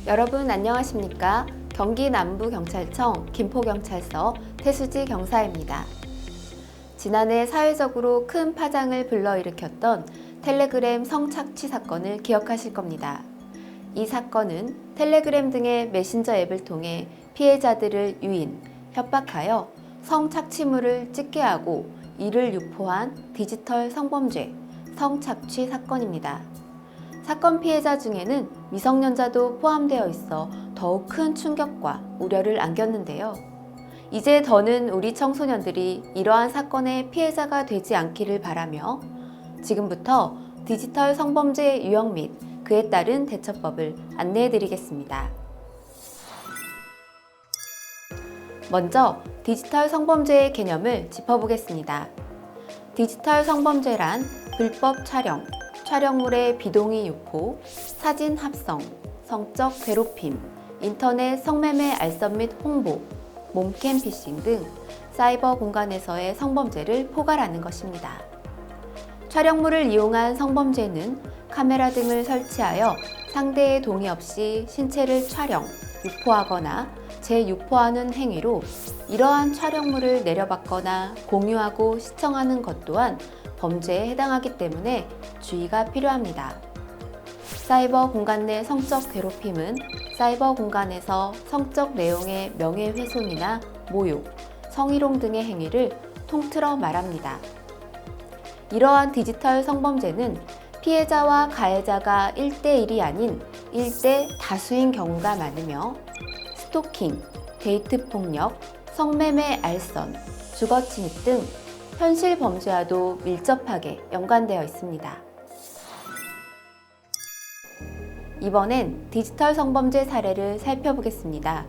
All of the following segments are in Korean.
여러분 안녕하십니까? 경기 남부경찰청 김포경찰서 태수지 경사입니다. 지난해 사회적으로 큰 파장을 불러일으켰던 텔레그램 성착취 사건을 기억하실 겁니다. 이 사건은 텔레그램 등의 메신저 앱을 통해 피해자들을 유인, 협박하여 성착취물을 찍게 하고 이를 유포한 디지털 성범죄, 성착취 사건입니다. 사건 피해자 중에는 미성년자도 포함되어 있어 더욱 큰 충격과 우려를 안겼는데요. 이제 더는 우리 청소년들이 이러한 사건의 피해자가 되지 않기를 바라며 지금부터 디지털 성범죄의 유형 및 그에 따른 대처법을 안내해 드리겠습니다. 먼저 디지털 성범죄의 개념을 짚어보겠습니다. 디지털 성범죄란 불법 촬영, 촬영물의 비동의 유포, 사진 합성, 성적 괴롭힘, 인터넷 성매매 알선 및 홍보, 몸캠 피싱 등 사이버 공간에서의 성범죄를 포괄하는 것입니다. 촬영물을 이용한 성범죄는 카메라 등을 설치하여 상대의 동의 없이 신체를 촬영, 유포하거나 재유포하는 행위로 이러한 촬영물을 내려받거나 공유하고 시청하는 것 또한 범죄에 해당하기 때문에 주의가 필요합니다. 사이버 공간 내 성적 괴롭힘은 사이버 공간에서 성적 내용의 명예훼손이나 모욕, 성희롱 등의 행위를 통틀어 말합니다. 이러한 디지털 성범죄는 피해자와 가해자가 1대1이 아닌 1대 다수인 경우가 많으며 스토킹, 데이트 폭력, 성매매 알선, 주거 침입 등 현실 범죄와도 밀접하게 연관되어 있습니다. 이번엔 디지털 성범죄 사례를 살펴보겠습니다.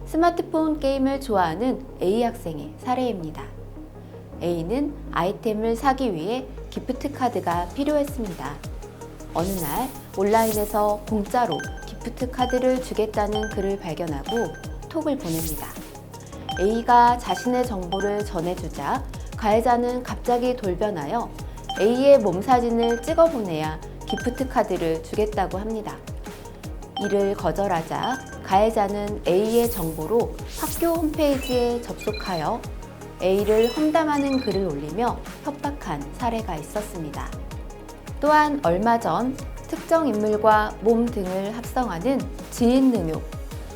스마트폰 게임을 좋아하는 A 학생의 사례입니다. A는 아이템을 사기 위해 기프트 카드가 필요했습니다. 어느 날 온라인에서 공짜로 기프트 카드를 주겠다는 글을 발견하고 톡을 보냅니다. A가 자신의 정보를 전해주자 가해자는 갑자기 돌변하여 A의 몸 사진을 찍어 보내야 기프트 카드를 주겠다고 합니다. 이를 거절하자 가해자는 A의 정보로 학교 홈페이지에 접속하여 A를 험담하는 글을 올리며 협박한 사례가 있었습니다. 또한 얼마 전 특정 인물과 몸 등을 합성하는 지인 능욕,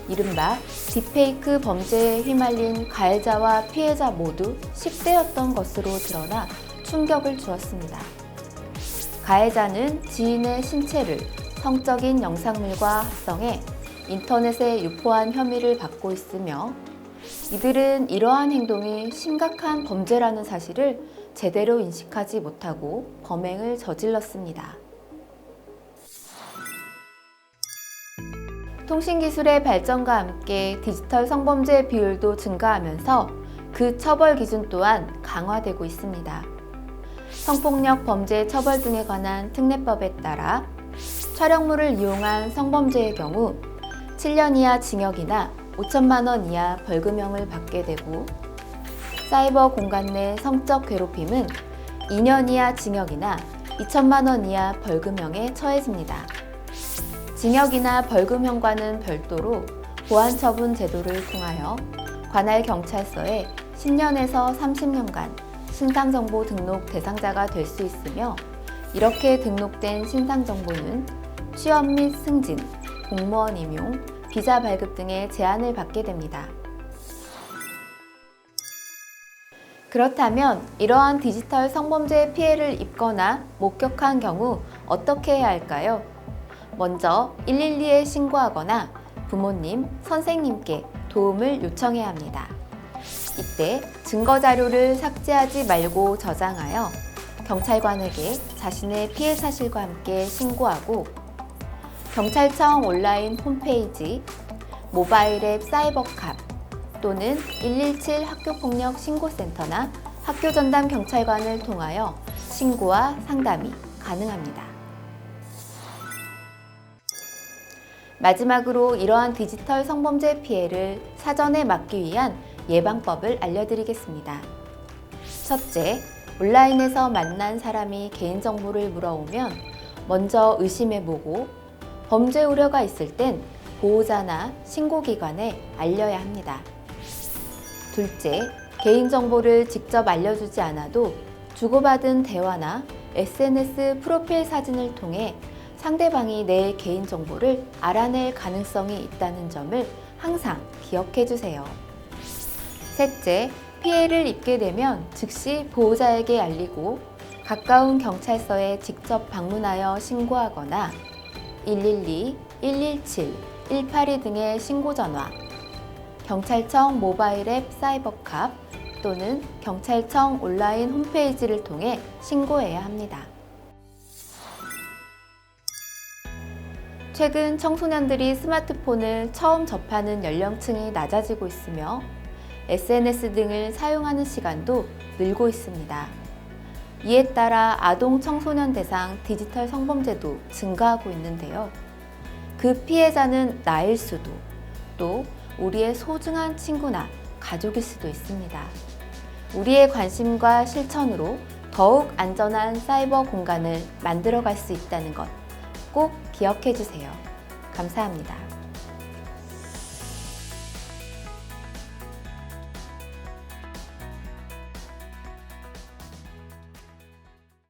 이른바 딥페이크 범죄에 휘말린 가해자와 피해자 모두 10대였던 것으로 드러나 충격을 주었습니다. 가해자는 지인의 신체를 성적인 영상물과 합성해 인터넷에 유포한 혐의를 받고 있으며 이들은 이러한 행동이 심각한 범죄라는 사실을 제대로 인식하지 못하고 범행을 저질렀습니다. 통신기술의 발전과 함께 디지털 성범죄 비율도 증가하면서 그 처벌 기준 또한 강화되고 있습니다. 성폭력 범죄 처벌 등에 관한 특례법에 따라 촬영물을 이용한 성범죄의 경우 7년 이하 징역이나 5천만 원 이하 벌금형을 받게 되고 사이버 공간 내 성적 괴롭힘은 2년 이하 징역이나 2천만 원 이하 벌금형에 처해집니다. 징역이나 벌금형과는 별도로 보안처분 제도를 통하여 관할 경찰서에 10년에서 30년간 신상정보 등록 대상자가 될 수 있으며 이렇게 등록된 신상정보는 취업 및 승진, 공무원 임용, 비자 발급 등의 제한을 받게 됩니다. 그렇다면 이러한 디지털 성범죄 피해를 입거나 목격한 경우 어떻게 해야 할까요? 먼저 112에 신고하거나 부모님, 선생님께 도움을 요청해야 합니다. 이때 증거자료를 삭제하지 말고 저장하여 경찰관에게 자신의 피해 사실과 함께 신고하고 경찰청 온라인 홈페이지, 모바일 앱 사이버캅 또는 117 학교폭력 신고센터나 학교전담 경찰관을 통하여 신고와 상담이 가능합니다. 마지막으로 이러한 디지털 성범죄 피해를 사전에 막기 위한 예방법을 알려드리겠습니다. 첫째, 온라인에서 만난 사람이 개인정보를 물어오면 먼저 의심해보고 범죄 우려가 있을 땐 보호자나 신고기관에 알려야 합니다. 둘째, 개인정보를 직접 알려주지 않아도 주고받은 대화나 SNS 프로필 사진을 통해 상대방이 내 개인정보를 알아낼 가능성이 있다는 점을 항상 기억해 주세요. 셋째, 피해를 입게 되면 즉시 보호자에게 알리고 가까운 경찰서에 직접 방문하여 신고하거나 112, 117, 182 등의 신고 전화, 경찰청 모바일 앱 사이버캅 또는 경찰청 온라인 홈페이지를 통해 신고해야 합니다. 최근 청소년들이 스마트폰을 처음 접하는 연령층이 낮아지고 있으며 SNS 등을 사용하는 시간도 늘고 있습니다. 이에 따라 아동 청소년 대상 디지털 성범죄도 증가하고 있는데요. 그 피해자는 나일 수도, 또 우리의 소중한 친구나 가족일 수도 있습니다. 우리의 관심과 실천으로 더욱 안전한 사이버 공간을 만들어갈 수 있다는 것 꼭 기억해 주세요. 감사합니다.